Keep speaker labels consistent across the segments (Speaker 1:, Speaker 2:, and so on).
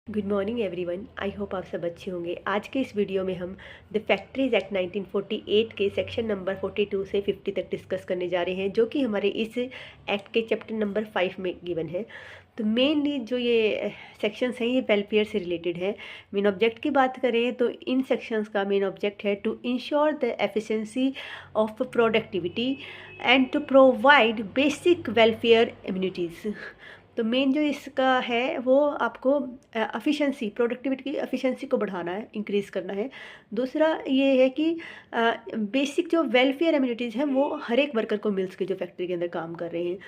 Speaker 1: Good morning everyone. I hope आप सब अच्छे होंगे। आज के इस वीडियो में हम द फैक्ट्रीज एक्ट 1948 के सेक्शन नंबर 42 से 50 तक डिस्कस करने जा रहे हैं, जो कि हमारे इस एक्ट के चैप्टर नंबर 5 में गिवन है। तो मेनली जो ये सेक्शंस हैं ये वेलफेयर से रिलेटेड है। मेन ऑब्जेक्ट की बात करें तो इन सेक्शंस का मेन ऑब्जेक्ट है to ensure the efficiency of productivity and to provide basic welfare immunities. तो मेन जो इसका है वो आपको एफिशिएंसी, प्रोडक्टिविटी की एफिशिएंसी को बढ़ाना है, इंक्रीज़ करना है। दूसरा ये है कि बेसिक जो वेलफेयर एम्यूनिटीज़ हैं वो हर एक वर्कर को मिल सके जो फैक्ट्री के अंदर काम कर रहे हैं।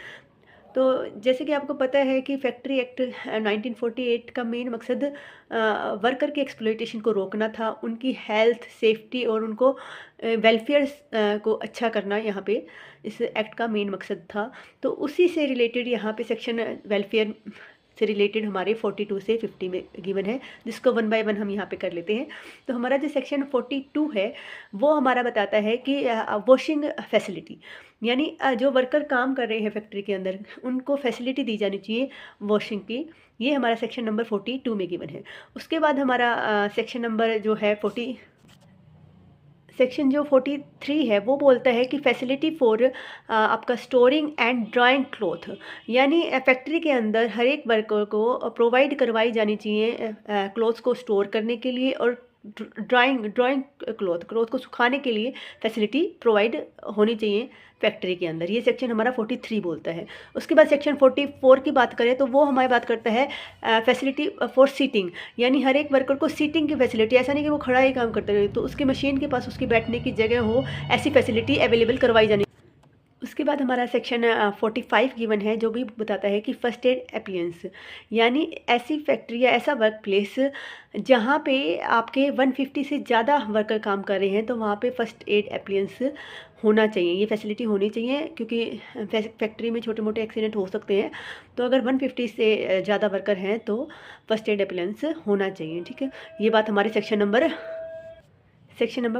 Speaker 1: तो जैसे कि आपको पता है कि फैक्ट्री एक्ट 1948 का मेन मकसद वर्कर के एक्सप्लॉयटेशन को रोकना था, उनकी हेल्थ, सेफ्टी और उनको वेलफेयर को अच्छा करना यहाँ पे इस एक्ट का मेन मकसद था। तो उसी से रिलेटेड यहाँ पे सेक्शन वेलफेयर से रिलेटेड हमारे 42 से 50 में गिवन है, जिसको वन बाय वन हम यहाँ पे कर लेते हैं। तो हमारा जो सेक्शन 42 है वो हमारा बताता है कि वॉशिंग फैसिलिटी, यानी जो वर्कर काम कर रहे हैं फैक्ट्री के अंदर उनको फैसिलिटी दी जानी चाहिए वॉशिंग की। ये हमारा सेक्शन नंबर 42 में गिवन है। उसके बाद हमारा सेक्शन नंबर जो है सेक्शन जो 43 है वो बोलता है कि फैसिलिटी फॉर आपका स्टोरिंग एंड ड्राइंग क्लॉथ, यानी फैक्ट्री के अंदर हर एक वर्कर को प्रोवाइड करवाई जानी चाहिए क्लॉथ्स को स्टोर करने के लिए और ड्राइंग क्लॉथ को सुखाने के लिए फैसिलिटी प्रोवाइड होनी चाहिए फैक्ट्री के अंदर। ये सेक्शन हमारा 43 बोलता है। उसके बाद सेक्शन 44 की बात करें तो वो हमारी बात करता है फैसिलिटी फॉर सीटिंग, यानी हर एक वर्कर को सीटिंग की फैसिलिटी, ऐसा नहीं कि वो खड़ा ही काम करते रहे, तो उसकी मशीन के पास उसकी बैठने की जगह हो, ऐसी फैसिलिटी अवेलेबल करवाई जानी। उसके बाद हमारा सेक्शन 45 गिवन है, जो भी बताता है कि फर्स्ट एड एप्लियंस, यानी ऐसी फैक्ट्री या ऐसा वर्क प्लेस जहाँ पे आपके 150 से ज़्यादा वर्कर काम कर रहे हैं, तो वहाँ पे फर्स्ट एड एप्लियंस होना चाहिए, ये फैसिलिटी होनी चाहिए, क्योंकि फैक्ट्री में छोटे मोटे एक्सीडेंट हो सकते हैं। तो अगर 150 से ज़्यादा वर्कर हैं तो फर्स्ट एड एप्लियंस होना चाहिए। ठीक है, ये बात हमारे सेक्शन नंबर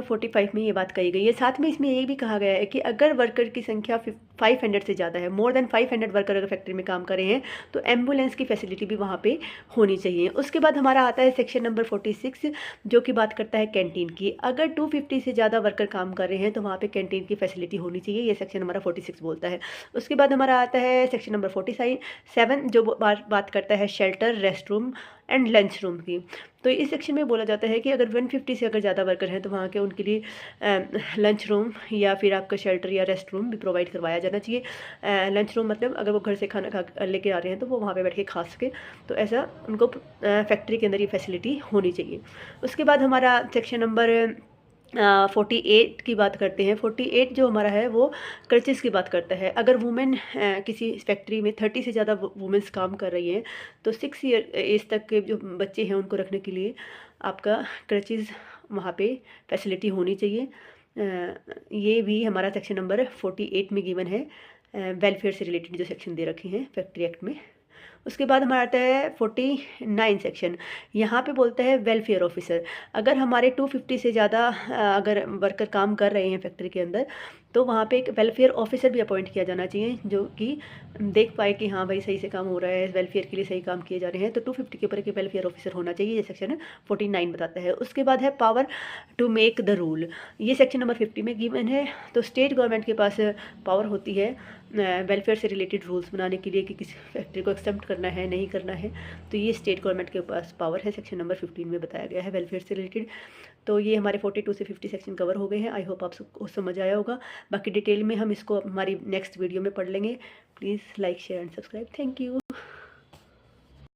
Speaker 1: 45 में ये बात कही गई है। साथ में इसमें ये भी कहा गया है कि अगर वर्कर की संख्या 500 से ज़्यादा है, मोर देन 500 वर्कर अगर फैक्ट्री में काम कर रहे हैं, तो एम्बुलेंस की फैसिलिटी भी वहाँ पे होनी चाहिए। उसके बाद हमारा आता है सेक्शन नंबर 46, जो कि बात करता है कैंटीन की। अगर 250 से ज़्यादा वर्कर काम कर रहे हैं तो वहाँ पर कैंटीन की फैसिलिटी होनी चाहिए, ये सेक्शन हमारा 46 बोलता है। उसके बाद हमारा आता है सेक्शन नंबर 47, जो बात करता है shelter, rest room and lunch room की। तो इस सेक्शन में बोला जाता है कि अगर 150 से अगर ज़्यादा वर्कर हैं तो वहाँ के उनके लिए लंच रूम या फिर आपका शेल्टर या रेस्ट रूम भी प्रोवाइड करवाया जाना चाहिए। लंच रूम मतलब अगर वो घर से खाना खा लेके आ रहे हैं तो वो वहाँ पे बैठ के खा सके, तो ऐसा उनको फैक्ट्री के अंदर ये फैसिलिटी होनी चाहिए। उसके बाद हमारा सेक्शन नंबर 48 की बात करते हैं। 48 जो हमारा है वो क्रचेस की बात करता है। अगर वुमेन किसी फैक्ट्री में 30 से ज़्यादा वुमेंस काम कर रही हैं तो 6 ईयर एज तक के जो बच्चे हैं उनको रखने के लिए आपका क्रचेस वहाँ पे फैसिलिटी होनी चाहिए। ये भी हमारा सेक्शन नंबर 48 में गिवन है, वेलफेयर से रिलेटेड जो सेक्शन दे रखे हैं फैक्ट्री एक्ट में। उसके बाद हमारा आता है 49 सेक्शन। यहाँ पे बोलता है वेलफेयर ऑफिसर। अगर हमारे 250 से ज़्यादा अगर वर्कर काम कर रहे हैं फैक्ट्री के अंदर, तो वहाँ पे एक वेलफेयर ऑफिसर भी अपॉइंट किया जाना चाहिए, जो कि देख पाए कि हाँ भाई सही से काम हो रहा है, वेलफेयर के लिए सही काम किए जा रहे हैं। तो 250 के ऊपर एक वेलफेयर ऑफिसर होना चाहिए, ये सेक्शन 49 बताता है। उसके बाद है power to make the rule, ये सेक्शन नंबर 50 में गिवन है। तो स्टेट गवर्नमेंट के पास पावर होती है वेलफेयर से रिलेटेड रूल्स बनाने के लिए कि किसी फैक्ट्री को एक्सेप्ट करना है, नहीं करना है, तो ये स्टेट गवर्नमेंट के पास पावर है। सेक्शन नंबर 15 में बताया गया है वेलफेयर से रिलेटेड। तो ये हमारे 42 से 50 सेक्शन कवर हो गए हैं। आई होप आप सबको समझ आया होगा। बाकी डिटेल में हम इसको हमारी नेक्स्ट वीडियो में पढ़ लेंगे। Please like, share and subscribe. Thank you.